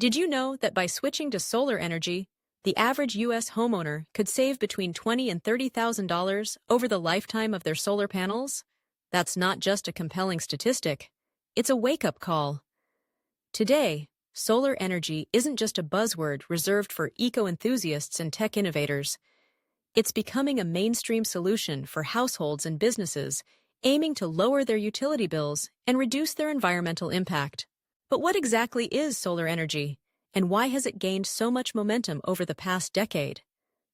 Did you know that by switching to solar energy, the average U.S. homeowner could save between $20,000 and $30,000 over the lifetime of their solar panels? That's not just a compelling statistic. It's a wake-up call. Today, solar energy isn't just a buzzword reserved for eco-enthusiasts and tech innovators. It's becoming a mainstream solution for households and businesses aiming to lower their utility bills and reduce their environmental impact. But what exactly is solar energy, and why has it gained so much momentum over the past decade?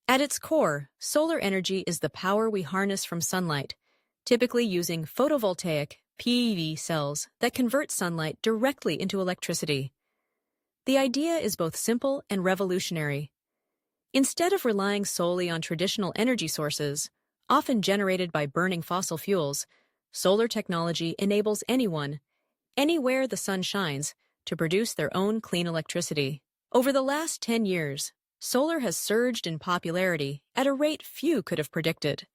At its core, solar energy is the power we harness from sunlight, typically using photovoltaic (PV) cells that convert sunlight directly into electricity. The idea is both simple and revolutionary. Instead of relying solely on traditional energy sources, often generated by burning fossil fuels, solar technology enables anyone, anywhere the sun shines, to produce their own clean electricity. Over the last 10 years, solar has surged in popularity at a rate few could have predicted.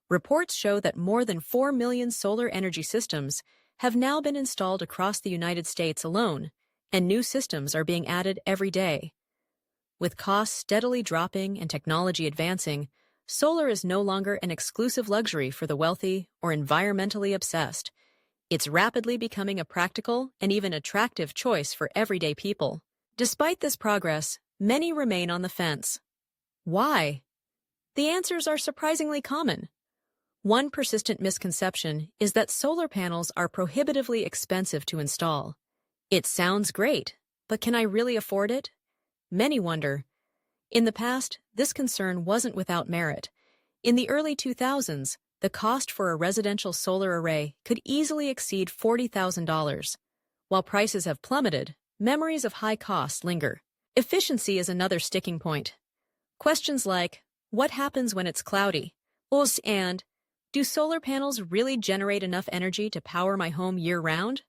Reports show that more than 4 million solar energy systems have now been installed across the United States alone, and new systems are being added every day. With costs steadily dropping and technology advancing, solar is no longer an exclusive luxury for the wealthy or environmentally obsessed. It's rapidly becoming a practical and even attractive choice for everyday people. Despite this progress, many remain on the fence. Why? The answers are surprisingly common. One persistent misconception is that solar panels are prohibitively expensive to install. It sounds great, but can I really afford it? Many wonder. In the past, this concern wasn't without merit. In the early 2000s, the cost for a residential solar array could easily exceed $40,000. While prices have plummeted, memories of high costs linger. Efficiency is another sticking point. Questions like, what happens when it's cloudy? And, do solar panels really generate enough energy to power my home year-round?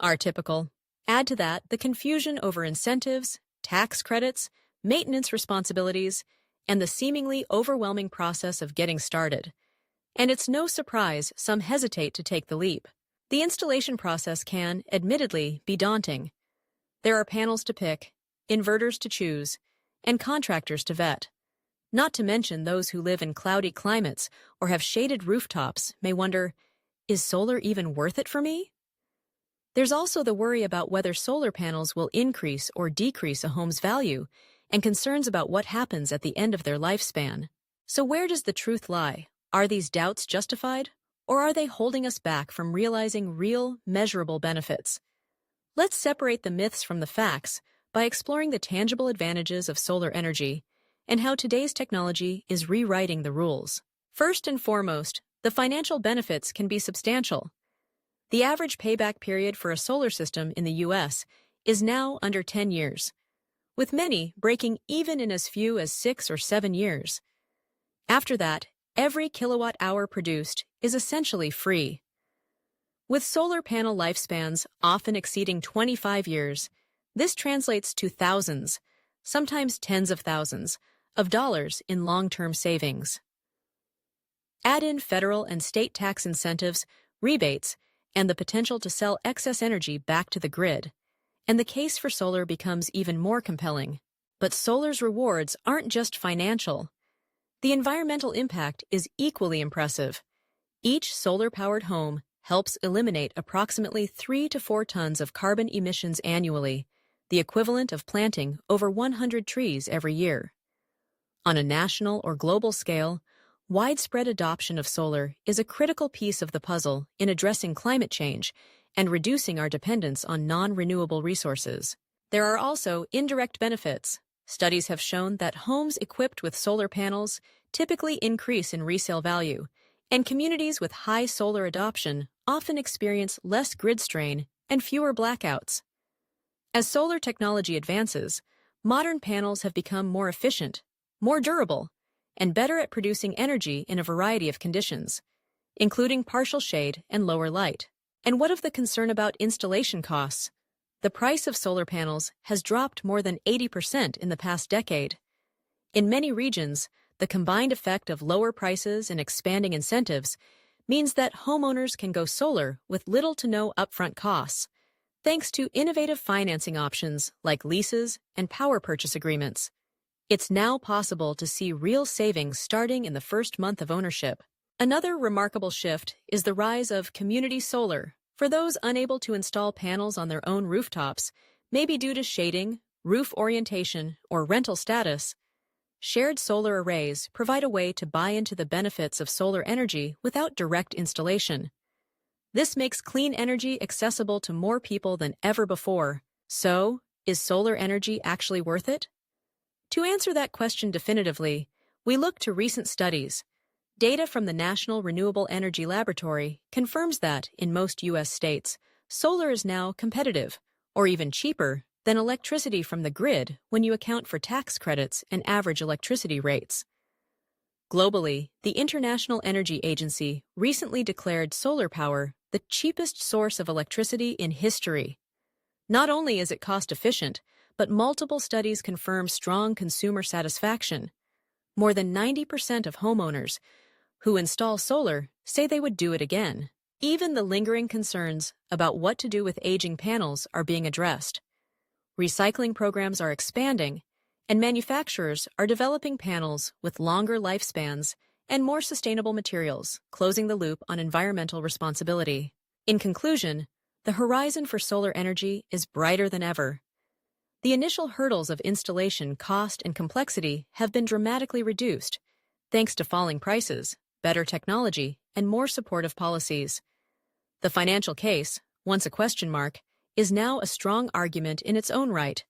Are typical. Add to that the confusion over incentives, tax credits, maintenance responsibilities, and the seemingly overwhelming process of getting started. And it's no surprise some hesitate to take the leap. The installation process can, admittedly, be daunting. There are panels to pick, inverters to choose, and contractors to vet. Not to mention those who live in cloudy climates or have shaded rooftops may wonder, is solar even worth it for me? There's also the worry about whether solar panels will increase or decrease a home's value, and concerns about what happens at the end of their lifespan. So where does the truth lie? Are these doubts justified, or are they holding us back from realizing real, measurable benefits? Let's separate the myths from the facts by exploring the tangible advantages of solar energy and how today's technology is rewriting the rules. First and foremost, the financial benefits can be substantial. The average payback period for a solar system in the U.S. is now under 10 years, with many breaking even in as few as 6 or 7 years. After that, every kilowatt-hour produced is essentially free. With solar panel lifespans often exceeding 25 years, this translates to thousands, sometimes tens of thousands, of dollars in long-term savings. Add in federal and state tax incentives, rebates, and the potential to sell excess energy back to the grid, and the case for solar becomes even more compelling. But solar's rewards aren't just financial. The environmental impact is equally impressive. Each solar-powered home helps eliminate approximately 3 to 4 tons of carbon emissions annually, the equivalent of planting over 100 trees every year. On a national or global scale, widespread adoption of solar is a critical piece of the puzzle in addressing climate change and reducing our dependence on non-renewable resources. There are also indirect benefits. Studies have shown that homes equipped with solar panels typically increase in resale value, and communities with high solar adoption often experience less grid strain and fewer blackouts. As solar technology advances, modern panels have become more efficient, more durable, and better at producing energy in a variety of conditions, including partial shade and lower light. And what of the concern about installation costs? The price of solar panels has dropped more than 80% in the past decade. In many regions, the combined effect of lower prices and expanding incentives means that homeowners can go solar with little to no upfront costs. Thanks to innovative financing options like leases and power purchase agreements, it's now possible to see real savings starting in the first month of ownership. Another remarkable shift is the rise of community solar for those unable to install panels on their own rooftops, maybe due to shading, roof orientation, or rental status. Shared solar arrays provide a way to buy into the benefits of solar energy without direct installation. This makes clean energy accessible to more people than ever before. So, is solar energy actually worth it? To answer that question definitively, we look to recent studies. Data from the National Renewable Energy Laboratory confirms that, in most U.S. states, solar is now competitive, or even cheaper, than electricity from the grid when you account for tax credits and average electricity rates. Globally, the International Energy Agency recently declared solar power the cheapest source of electricity in history. Not only is it cost-efficient, but multiple studies confirm strong consumer satisfaction. More than 90% of homeowners who install solar say they would do it again. Even the lingering concerns about what to do with aging panels are being addressed. Recycling programs are expanding, and manufacturers are developing panels with longer lifespans and more sustainable materials, closing the loop on environmental responsibility. In conclusion, the horizon for solar energy is brighter than ever. The initial hurdles of installation, cost, and complexity have been dramatically reduced, thanks to falling prices, better technology, and more supportive policies. The financial case, once a question mark, is now a strong argument in its own right,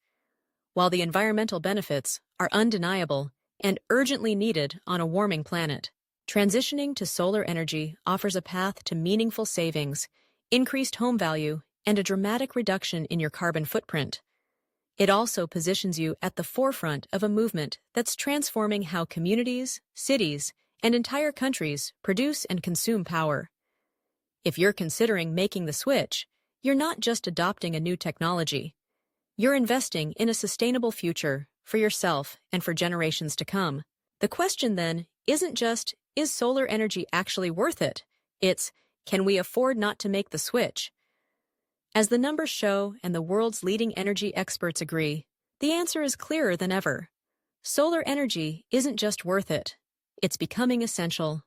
while the environmental benefits are undeniable and urgently needed on a warming planet. Transitioning to solar energy offers a path to meaningful savings, increased home value, and a dramatic reduction in your carbon footprint. It also positions you at the forefront of a movement that's transforming how communities, cities, and entire countries produce and consume power. If you're considering making the switch, you're not just adopting a new technology. You're investing in a sustainable future for yourself and for generations to come. The question then isn't just, is solar energy actually worth it? It's, can we afford not to make the switch? As the numbers show and the world's leading energy experts agree, the answer is clearer than ever. Solar energy isn't just worth it. It's becoming essential.